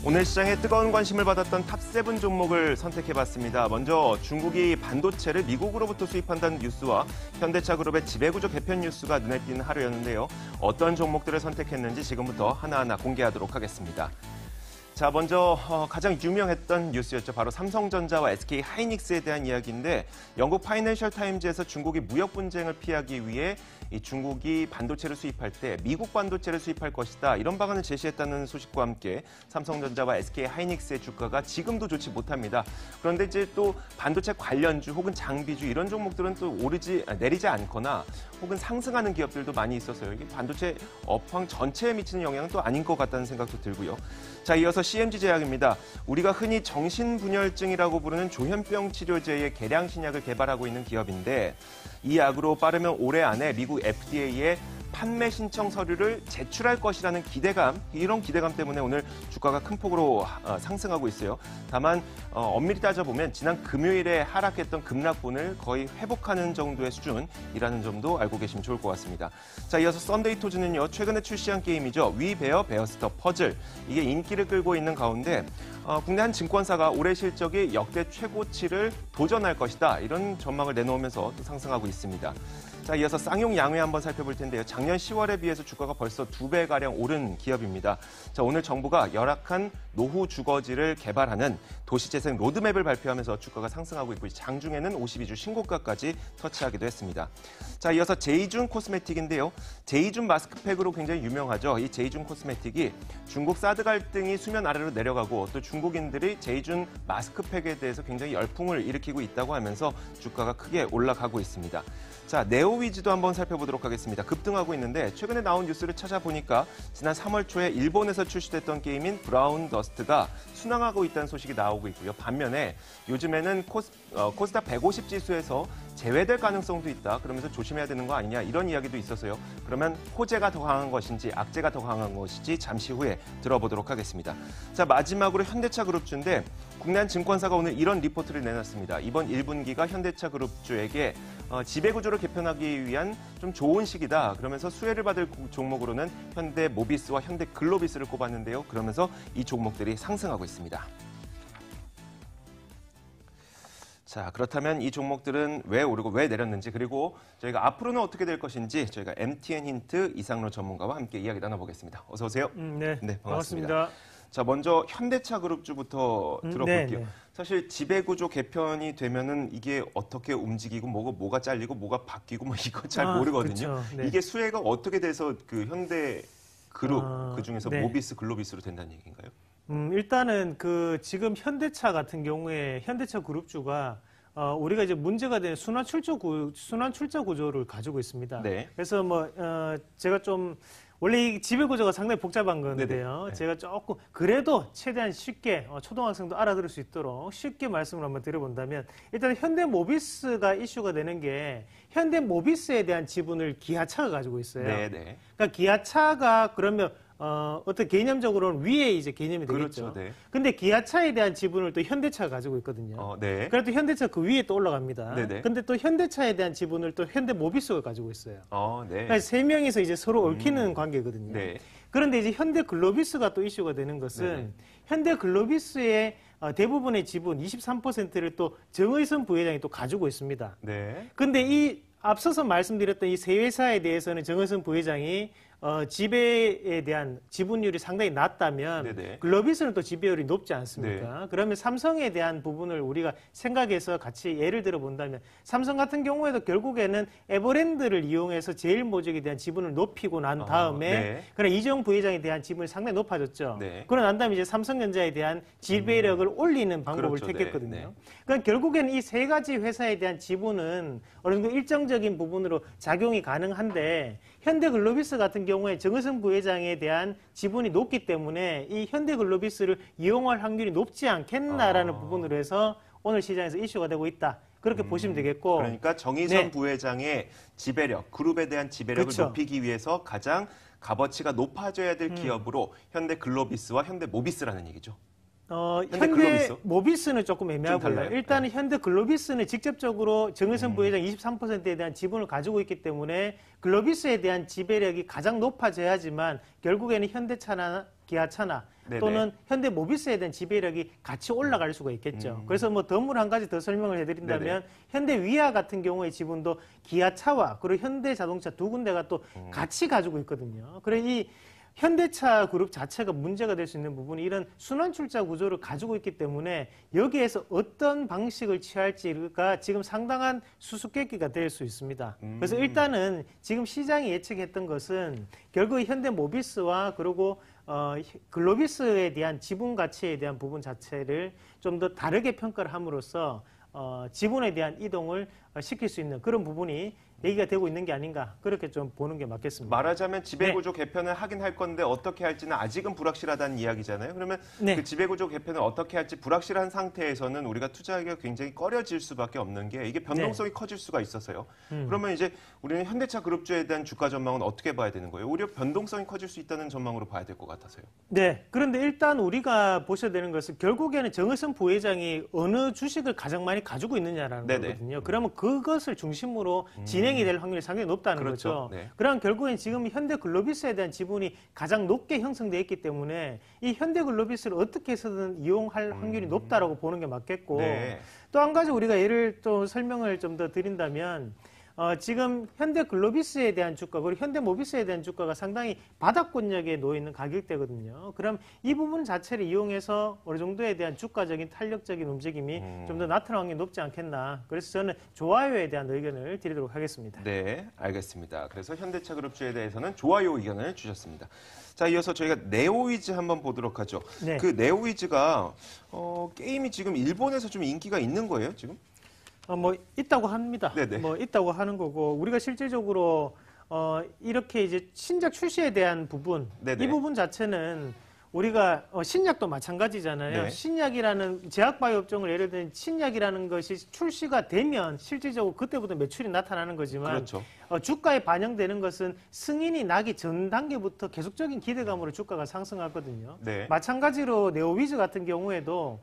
오늘 시장에 뜨거운 관심을 받았던 탑7 종목을 선택해봤습니다. 먼저 중국이 반도체를 미국으로부터 수입한다는 뉴스와 현대차 그룹의 지배구조 개편 뉴스가 눈에 띄는 하루였는데요. 어떤 종목들을 선택했는지 지금부터 하나하나 공개하도록 하겠습니다. 자, 먼저 가장 유명했던 뉴스였죠. 바로 삼성전자와 SK 하이닉스에 대한 이야기인데 영국 파이낸셜 타임즈에서 중국이 무역 분쟁을 피하기 위해 이 중국이 반도체를 수입할 때 미국 반도체를 수입할 것이다. 이런 방안을 제시했다는 소식과 함께 삼성전자와 SK 하이닉스의 주가가 지금도 좋지 못합니다. 그런데 이제 또 반도체 관련주 혹은 장비주 이런 종목들은 또 내리지 않거나 혹은 상승하는 기업들도 많이 있어서요. 이게 반도체 업황 전체에 미치는 영향은 또 아닌 것 같다는 생각도 들고요. 자, 이어서 CMG 제약입니다. 우리가 흔히 정신분열증이라고 부르는 조현병 치료제의 개량 신약을 개발하고 있는 기업인데 이 약으로 빠르면 올해 안에 미국 FDA에 판매 신청 서류를 제출할 것이라는 기대감, 이런 기대감 때문에 오늘 주가가 큰 폭으로 상승하고 있어요. 다만 엄밀히 따져보면 지난 금요일에 하락했던 급락분을 거의 회복하는 정도의 수준이라는 점도 알고 계시면 좋을 것 같습니다. 자, 이어서 썬데이 토즈는요. 최근에 출시한 게임이죠. 위베어 베어스터 퍼즐. 이게 인기를 끌고 있는 가운데 국내 한 증권사가 올해 실적이 역대 최고치를 도전할 것이다. 이런 전망을 내놓으면서 또 상승하고 있습니다. 자, 이어서 쌍용 양회 한번 살펴볼 텐데요. 작년 10월에 비해서 주가가 벌써 2배가량 오른 기업입니다. 자, 오늘 정부가 열악한 노후 주거지를 개발하는 도시재생 로드맵을 발표하면서 주가가 상승하고 있고 장중에는 52주 신고가까지 터치하기도 했습니다. 자, 이어서 제이준 코스메틱인데요. 제이준 마스크팩으로 굉장히 유명하죠. 이 제이준 코스메틱이 중국 사드 갈등이 수면 아래로 내려가고 또 중국인들이 제이준 마스크팩에 대해서 굉장히 열풍을 일으키고 있다고 하면서 주가가 크게 올라가고 있습니다. 자, 네오위즈도 한번 살펴보도록 하겠습니다. 급등하고 있는데 최근에 나온 뉴스를 찾아보니까 지난 3월 초에 일본에서 출시됐던 게임인 브라운 더스트가 순항하고 있다는 소식이 나오고 있고요. 반면에 요즘에는 코스닥 150 지수에서 제외될 가능성도 있다. 그러면서 조심해야 되는 거 아니냐 이런 이야기도 있어서요. 그러면 호재가 더 강한 것인지 악재가 더 강한 것인지 잠시 후에 들어보도록 하겠습니다. 자, 마지막으로 현대차 그룹주인데 국내 한 증권사가 오늘 이런 리포트를 내놨습니다. 이번 1분기가 현대차 그룹주에게 지배구조를 개편하기 위한 좀 좋은 시기다. 그러면서 수혜를 받을 종목으로는 현대 모비스와 현대 글로비스를 꼽았는데요. 그러면서 이 종목들이 상승하고 있습니다. 자, 그렇다면 이 종목들은 왜 오르고 왜 내렸는지 그리고 저희가 앞으로는 어떻게 될 것인지 저희가 MTN 힌트 이상로 전문가와 함께 이야기 나눠보겠습니다. 어서 오세요. 네, 반갑습니다. 자, 먼저 현대차 그룹주부터 들어볼게요. 네. 사실 지배구조 개편이 되면은 이게 어떻게 움직이고 뭐가 잘리고 뭐가 바뀌고 뭐 이거 잘 모르거든요. 그렇죠. 네. 이게 수혜가 어떻게 돼서 그 현대 그룹 그중에서 네. 모비스 글로비스로 된다는 얘기인가요? 일단은 지금 현대차 같은 경우에 현대차 그룹주가 우리가 이제 문제가 되는 순환 출자 구조를 가지고 있습니다. 네. 그래서 제가 좀 원래 이 지배 구조가 상당히 복잡한 건데요. 네. 제가 조금 그래도 최대한 쉽게 초등학생도 알아들을 수 있도록 쉽게 말씀을 한번 드려본다면 일단 현대모비스가 이슈가 되는 게 현대모비스에 대한 지분을 기아차가 가지고 있어요. 네. 그러니까 기아차가 그러면 어떤 개념적으로는 위에 이제 개념이 되겠죠. 그렇죠. 네. 근데 기아차에 대한 지분을 또 현대차가 가지고 있거든요. 네. 그래도 현대차 그 위에 또 올라갑니다. 네네. 근데 또 현대차에 대한 지분을 또 현대모비스가 가지고 있어요. 네. 그러니까 세 명이서 이제 서로 얽히는 관계거든요. 네. 그런데 이제 현대글로비스가 또 이슈가 되는 것은 네네. 현대글로비스의 대부분의 지분 23%를 또 정의선 부회장이 또 가지고 있습니다. 네. 근데 이 앞서서 말씀드렸던 이 세 회사에 대해서는 정의선 부회장이 지배에 대한 지분율이 상당히 낮다면 네네. 글로비스는 또 지배율이 높지 않습니까? 네. 그러면 삼성에 대한 부분을 우리가 생각해서 같이 예를 들어 본다면 삼성 같은 경우에도 결국에는 에버랜드를 이용해서 제일모직에 대한 지분을 높이고 난 다음에 네. 그런 이재용 부회장에 대한 지분이 상당히 높아졌죠. 네. 그러고 난 다음에 이제 삼성전자에 대한 지배력을 올리는 방법을 그렇죠. 택했거든요. 네. 그러니까 결국에는 이 세 가지 회사에 대한 지분은 어느 정도 일정적인 부분으로 작용이 가능한데 현대글로비스 같은 경우에 정의선 부회장에 대한 지분이 높기 때문에 이 현대글로비스를 이용할 확률이 높지 않겠나라는 부분으로 해서 오늘 시장에서 이슈가 되고 있다. 그렇게 보시면 되겠고. 그러니까 정의선 네. 부회장의 지배력, 그룹에 대한 지배력을 그렇죠. 높이기 위해서 가장 값어치가 높아져야 될 기업으로 현대글로비스와 현대모비스라는 얘기죠. 현대모비스는 조금 애매하고요. 달라요? 일단은 현대글로비스는 직접적으로 정의선 부회장 23%에 대한 지분을 가지고 있기 때문에 글로비스에 대한 지배력이 가장 높아져야지만 결국에는 현대차나 기아차나 네네. 또는 현대 모비스에 대한 지배력이 같이 올라갈 수가 있겠죠. 그래서 뭐 덤으로 한 가지 더 설명을 해드린다면 네네. 현대 위아 같은 경우의 지분도 기아차와 그리고 현대 자동차 두 군데가 또 같이 가지고 있거든요. 그래 이 현대차 그룹 자체가 문제가 될 수 있는 부분이 이런 순환출자 구조를 가지고 있기 때문에 여기에서 어떤 방식을 취할지가 지금 상당한 수수께끼가 될 수 있습니다. 그래서 일단은 지금 시장이 예측했던 것은 결국 현대모비스와 그리고 글로비스에 대한 지분 가치에 대한 부분 자체를 좀 더 다르게 평가를 함으로써 지분에 대한 이동을 시킬 수 있는 그런 부분이 얘기가 되고 있는 게 아닌가 그렇게 좀 보는 게 맞겠습니다. 말하자면 지배구조 개편을 하긴 할 건데 어떻게 할지는 아직은 불확실하다는 이야기잖아요. 그러면 네. 그 지배구조 개편을 어떻게 할지 불확실한 상태에서는 우리가 투자하기가 굉장히 꺼려질 수밖에 없는 게 이게 변동성이 커질 수가 있어서요. 그러면 이제 우리는 현대차 그룹주에 대한 주가 전망은 어떻게 봐야 되는 거예요? 오히려 변동성이 커질 수 있다는 전망으로 봐야 될 것 같아서요. 네. 그런데 일단 우리가 보셔야 되는 것은 결국에는 정의선 부회장이 어느 주식을 가장 많이 가지고 있느냐라는 네네. 거거든요. 그러면 그것을 중심으로 진행이 될 확률이 상당히 높다는 그렇죠. 거죠. 네. 그럼 결국엔 지금 현대글로비스에 대한 지분이 가장 높게 형성되어 있기 때문에 이 현대글로비스를 어떻게 해서든 이용할 확률이 높다라고 보는 게 맞겠고 네. 또 한 가지 우리가 예를 또 설명을 좀 더 드린다면 지금 현대글로비스에 대한 주가 그리고 현대모비스에 대한 주가가 상당히 바닥권역에 놓여 있는 가격대거든요. 그럼 이 부분 자체를 이용해서 어느 정도에 대한 주가적인 탄력적인 움직임이 좀 더 나타날 확률이 높지 않겠나. 그래서 저는 좋아요에 대한 의견을 드리도록 하겠습니다. 네, 알겠습니다. 그래서 현대차 그룹주에 대해서는 좋아요 의견을 주셨습니다. 자, 이어서 저희가 네오위즈 한번 보도록 하죠. 네. 그 네오위즈가 게임이 지금 일본에서 좀 인기가 있는 거예요, 지금? 뭐 있다고 합니다. 네네. 뭐 있다고 하는 거고 우리가 실질적으로 이렇게 이제 신작 출시에 대한 부분 네네. 이 부분 자체는 우리가 신약도 마찬가지잖아요. 네. 신약이라는 제약바이오 업종을 예를 들면 신약이라는 것이 출시가 되면 실질적으로 그때부터 매출이 나타나는 거지만 그렇죠. 주가에 반영되는 것은 승인이 나기 전 단계부터 계속적인 기대감으로 주가가 상승하거든요. 네. 마찬가지로 네오위즈 같은 경우에도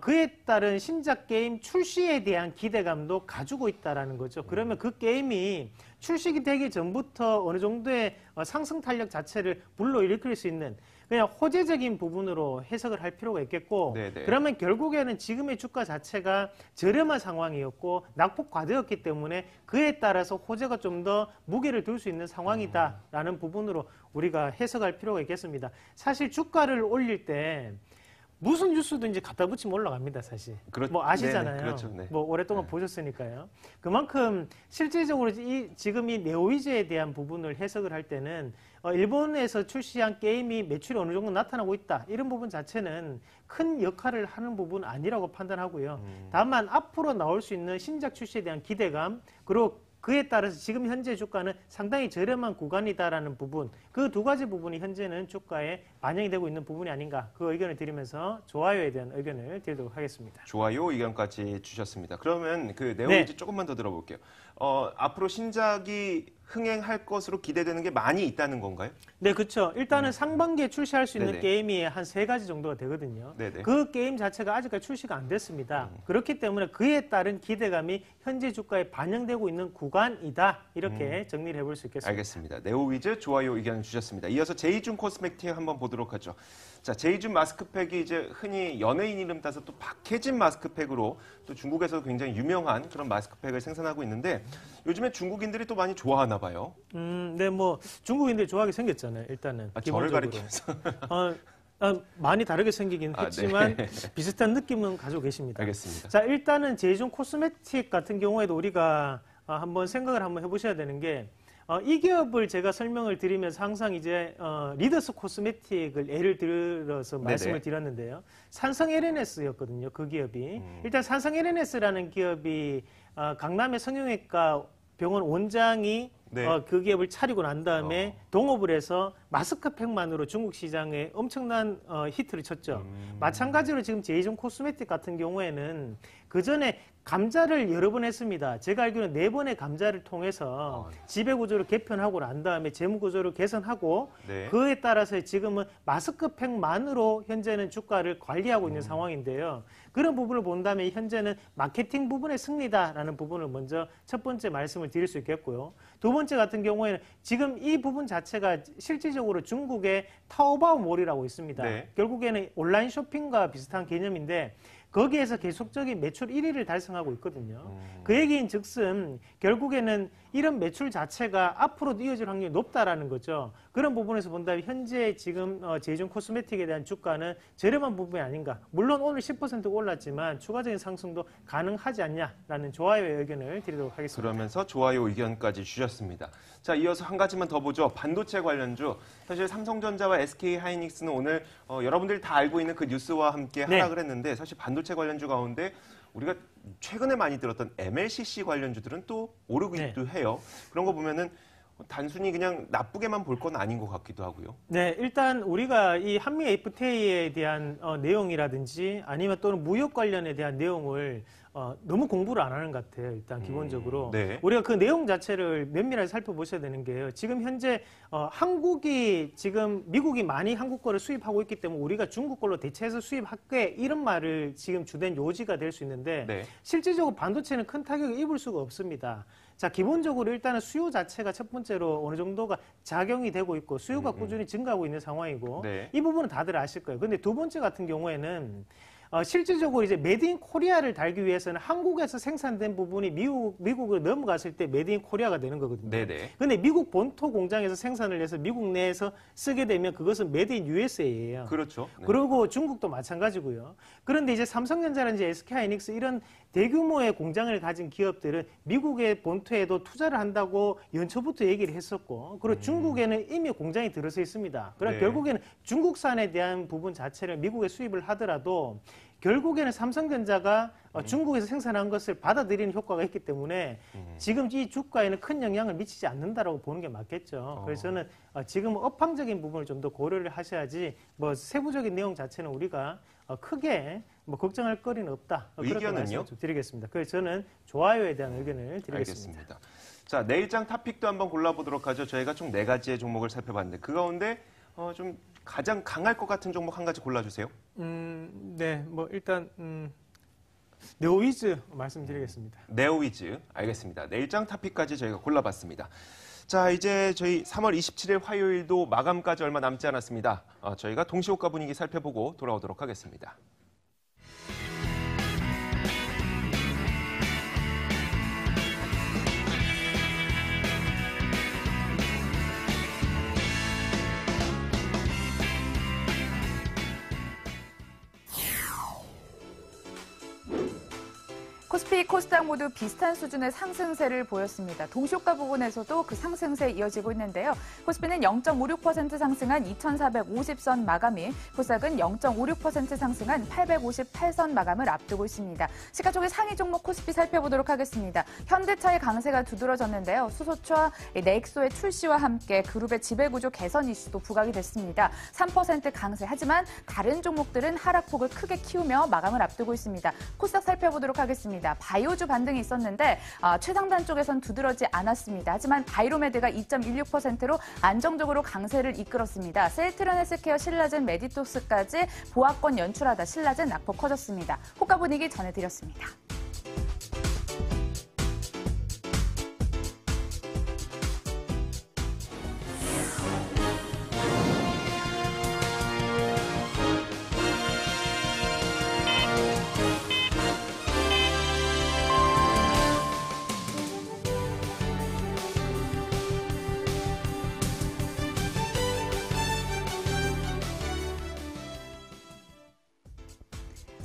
그에 따른 신작 게임 출시에 대한 기대감도 가지고 있다라는 거죠. 그러면 그 게임이 출시가 되기 전부터 어느 정도의 상승 탄력 자체를 불러일으킬 수 있는 그냥 호재적인 부분으로 해석을 할 필요가 있겠고 네네. 그러면 결국에는 지금의 주가 자체가 저렴한 상황이었고 낙폭 과대였기 때문에 그에 따라서 호재가 좀 더 무게를 둘 수 있는 상황이다라는 부분으로 우리가 해석할 필요가 있겠습니다. 사실 주가를 올릴 때 무슨 뉴스든지 갖다 붙이면 올라갑니다, 사실. 뭐 아시잖아요. 네네, 그렇죠. 네. 뭐 오랫동안 보셨으니까요. 그만큼 실질적으로 지금 이 네오위즈에 대한 부분을 해석을 할 때는 일본에서 출시한 게임이 매출이 어느 정도 나타나고 있다. 이런 부분 자체는 큰 역할을 하는 부분은 아니라고 판단하고요. 다만 앞으로 나올 수 있는 신작 출시에 대한 기대감 그리고 그에 따라서 지금 현재 주가는 상당히 저렴한 구간이다라는 부분, 그 두 가지 부분이 현재는 주가에 반영이 되고 있는 부분이 아닌가 그 의견을 드리면서 좋아요에 대한 의견을 드리도록 하겠습니다. 좋아요 의견까지 주셨습니다. 그러면 그 네오위즈 네. 조금만 더 들어볼게요. 앞으로 신작이 흥행할 것으로 기대되는 게 많이 있다는 건가요? 네, 그렇죠. 일단은 상반기에 출시할 수 있는 네네. 게임이 한 3가지 정도가 되거든요. 네네. 그 게임 자체가 아직까지 출시가 안 됐습니다. 그렇기 때문에 그에 따른 기대감이 현재 주가에 반영되고 있는 구간이다. 이렇게 정리를 해볼 수 있겠습니다. 알겠습니다. 네오위즈 좋아요 의견을 주셨습니다. 이어서 제이준 코스메틱 한번 보도록 하죠. 자, 제이준 마스크팩이 이제 흔히 연예인 이름 따서 또 박혜진 마스크팩으로 또 중국에서 굉장히 유명한 그런 마스크팩을 생산하고 있는데 요즘에 중국인들이 또 많이 좋아하나 봐요. 네, 뭐 중국인들이 좋아하게 생겼잖아요. 일단은 저를 기본적으로. 가리키면서. 많이 다르게 생기긴 했지만 네. 비슷한 느낌은 가지고 계십니다. 알겠습니다. 자, 일단은 제이준 코스메틱 같은 경우에도 우리가 한번 생각을 한번 해보셔야 되는 게 이 기업을 제가 설명을 드리면서 항상 이제 리더스 코스메틱을 예를 들어서 말씀을 네네. 드렸는데요. 산성 LNS였거든요. 그 기업이. 일단 산성 LNS라는 기업이 강남의 성형외과 병원 원장이 네. 그 기업을 차리고 난 다음에 동업을 해서 마스크팩만으로 중국 시장에 엄청난 히트를 쳤죠. 마찬가지로 지금 제이준 코스메틱 같은 경우에는 그 전에 감자를 여러 번 했습니다. 제가 알기로는 4번의 감자를 통해서 지배구조를 개편하고 난 다음에 재무구조를 개선하고 네. 그에 따라서 지금은 마스크팩만으로 현재는 주가를 관리하고 있는 상황인데요. 그런 부분을 본다면 현재는 마케팅 부분의 승리다라는 부분을 먼저 첫 번째 말씀을 드릴 수 있겠고요. 두 번째 같은 경우에는 지금 이 부분 자체가 실질적으로 중국의 타오바오몰이라고 있습니다. 네. 결국에는 온라인 쇼핑과 비슷한 개념인데 거기에서 계속적인 매출 1위를 달성하고 있거든요. 그 얘기인 즉슨 결국에는 이런 매출 자체가 앞으로도 이어질 확률이 높다라는 거죠. 그런 부분에서 본다면 현재 지금 제이준 코스메틱에 대한 주가는 저렴한 부분이 아닌가. 물론 오늘 10% 올랐지만 추가적인 상승도 가능하지 않냐라는 좋아요의 의견을 드리도록 하겠습니다. 그러면서 좋아요 의견까지 주셨습니다. 자, 이어서 한 가지만 더 보죠. 반도체 관련주. 사실 삼성전자와 SK하이닉스는 오늘 여러분들이 다 알고 있는 그 뉴스와 함께 하락을 했는데 사실 반도체 관련주 가운데 우리가 최근에 많이 들었던 MLCC 관련주들은 또 오르기도 해요. 그런 거 보면은 단순히 그냥 나쁘게만 볼 건 아닌 것 같기도 하고요. 네, 일단 우리가 이 한미 FTA에 대한 내용이라든지 아니면 또는 무역 관련에 대한 내용을 너무 공부를 안 하는 것 같아요. 일단 기본적으로 네. 우리가 그 내용 자체를 면밀하게 살펴보셔야 되는 게요. 지금 현재 한국이 지금 미국이 많이 한국 거를 수입하고 있기 때문에 우리가 중국 걸로 대체해서 수입할게 이런 말을 지금 주된 요지가 될 수 있는데 네. 실질적으로 반도체는 큰 타격을 입을 수가 없습니다. 자, 기본적으로 일단은 수요 자체가 첫 번째로 어느 정도가 작용이 되고 있고 수요가 꾸준히 증가하고 있는 상황이고 네. 이 부분은 다들 아실 거예요. 근데 두 번째 같은 경우에는 실질적으로 이제 메드 인 코리아를 달기 위해서는 한국에서 생산된 부분이 미국으로 넘어갔을 때 메드 인 코리아가 되는 거거든요. 네네. 근데 미국 본토 공장에서 생산을 해서 미국 내에서 쓰게 되면 그것은 메드 인 USA예요. 그렇죠. 네. 그리고 중국도 마찬가지고요. 그런데 이제 삼성전자라든지 SK하이닉스 이런 대규모의 공장을 가진 기업들은 미국의 본토에도 투자를 한다고 연초부터 얘기를 했었고, 그리고 중국에는 이미 공장이 들어서 있습니다. 그러나 네. 결국에는 중국산에 대한 부분 자체를 미국에 수입을 하더라도 결국에는 삼성전자가 중국에서 생산한 것을 받아들이는 효과가 있기 때문에 지금 이 주가에는 큰 영향을 미치지 않는다라고 보는 게 맞겠죠. 그래서 저는 지금 업황적인 부분을 좀 더 고려를 하셔야지 뭐 세부적인 내용 자체는 우리가 크게 뭐 걱정할 거리는 없다. 그렇게 의견은요? 말씀을 좀 드리겠습니다. 그래서 저는 좋아요에 대한 의견을 드리겠습니다. 알겠습니다. 자, 내일장 탑픽도 한번 골라보도록 하죠. 저희가 총 4가지의 종목을 살펴봤는데 그 가운데 좀 가장 강할 것 같은 종목 한 가지 골라주세요. 네, 뭐 일단 네오위즈 말씀드리겠습니다. 네오위즈, 알겠습니다. 내일장 탑픽까지 저희가 골라봤습니다. 자, 이제 저희 3월 27일 화요일도 마감까지 얼마 남지 않았습니다. 저희가 동시호가 분위기 살펴보고 돌아오도록 하겠습니다. 코스피, 코스닥 모두 비슷한 수준의 상승세를 보였습니다. 동시효과 부분에서도 그 상승세 이어지고 있는데요. 코스피는 0.56% 상승한 2,450선 마감이, 코스닥은 0.56% 상승한 858선 마감을 앞두고 있습니다. 시가총액 상위 종목 코스피 살펴보도록 하겠습니다. 현대차의 강세가 두드러졌는데요. 수소차, 넥소의 출시와 함께 그룹의 지배구조 개선 이슈도 부각이 됐습니다. 3% 강세, 하지만 다른 종목들은 하락폭을 크게 키우며 마감을 앞두고 있습니다. 코스닥 살펴보도록 하겠습니다. 바이오주 반등이 있었는데 최상단 쪽에선 두드러지 않았습니다. 하지만 바이로메드가 2.16%로 안정적으로 강세를 이끌었습니다. 셀트론 헬스케어, 신라젠, 메디토스까지 보합권 연출하다 신라젠 낙폭 커졌습니다. 호가 분위기 전해드렸습니다.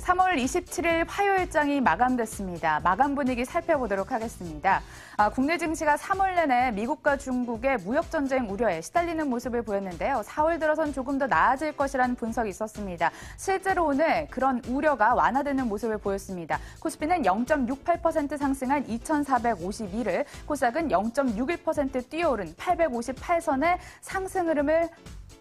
(3월 27일) 화요일장이 마감됐습니다. 마감 분위기 살펴보도록 하겠습니다. 국내 증시가 3월 내내 미국과 중국의 무역전쟁 우려에 시달리는 모습을 보였는데요. 4월 들어선 조금 더 나아질 것이라는 분석이 있었습니다. 실제로 오늘 그런 우려가 완화되는 모습을 보였습니다. 코스피는 0.68% 상승한 2,452를, 코스닥은 0.61% 뛰어오른 858선의 상승 흐름을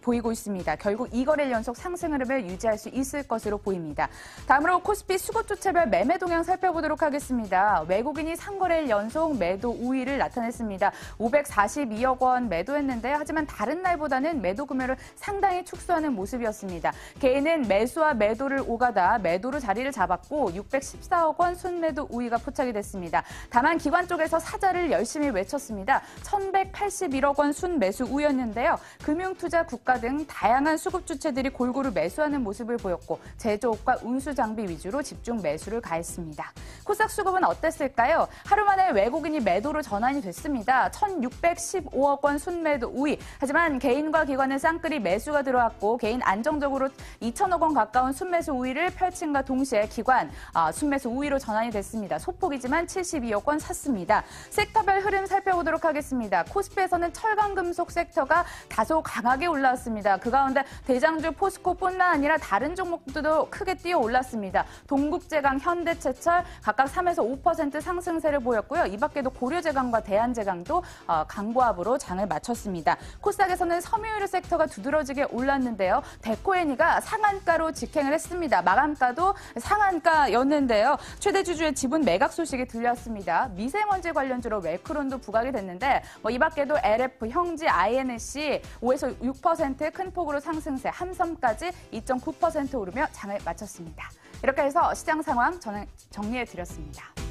보이고 있습니다. 결국 2거래일 연속 상승 흐름을 유지할 수 있을 것으로 보입니다. 다음으로 코스피 수급주체별 매매 동향 살펴보도록 하겠습니다. 외국인이 3거래일 연속 매도 우위를 나타냈습니다. 542억 원 매도했는데 하지만 다른 날보다는 매도 금액을 상당히 축소하는 모습이었습니다. 개인은 매수와 매도를 오가다 매도로 자리를 잡았고 614억 원 순매도 우위가 포착이 됐습니다. 다만 기관 쪽에서 사자를 열심히 외쳤습니다. 1,181억 원 순매수 우위였는데요. 금융투자, 국가 등 다양한 수급 주체들이 골고루 매수하는 모습을 보였고 제조업과 운수장비 위주로 집중 매수를 가했습니다. 코스닥 수급은 어땠을까요? 하루 만에 외국인이 매도로 전환이 됐습니다. 1,615억 원 순매도 우위. 하지만 개인과 기관은 쌍끌이 매수가 들어왔고 개인 안정적으로 2,000억 원 가까운 순매수 우위를 펼친과 동시에 기관 순매수 우위로 전환이 됐습니다. 소폭이지만 72억 원 샀습니다. 섹터별 흐름 살펴보도록 하겠습니다. 코스피에서는 철강금속 섹터가 다소 강하게 올라왔습니다. 그 가운데 대장주 포스코뿐만 아니라 다른 종목들도 크게 뛰어 올랐습니다. 동국제강, 현대채철 각각 3에서 5% 상승세를 보였고요. 이 밖에도 고려제강과 대한제강도 강보합으로 장을 마쳤습니다. 코스닥에서는 섬유유류 섹터가 두드러지게 올랐는데요. 데코에니가 상한가로 직행을 했습니다. 마감가도 상한가였는데요. 최대 주주의 지분 매각 소식이 들렸습니다. 미세먼지 관련주로 웰크론도 부각이 됐는데 이 밖에도 LF, 형지, INC 5에서 6% 큰 폭으로 상승세, 함섬까지 2.9% 오르며 장을 마쳤습니다. 이렇게 해서 시장 상황 저는 정리해드렸습니다.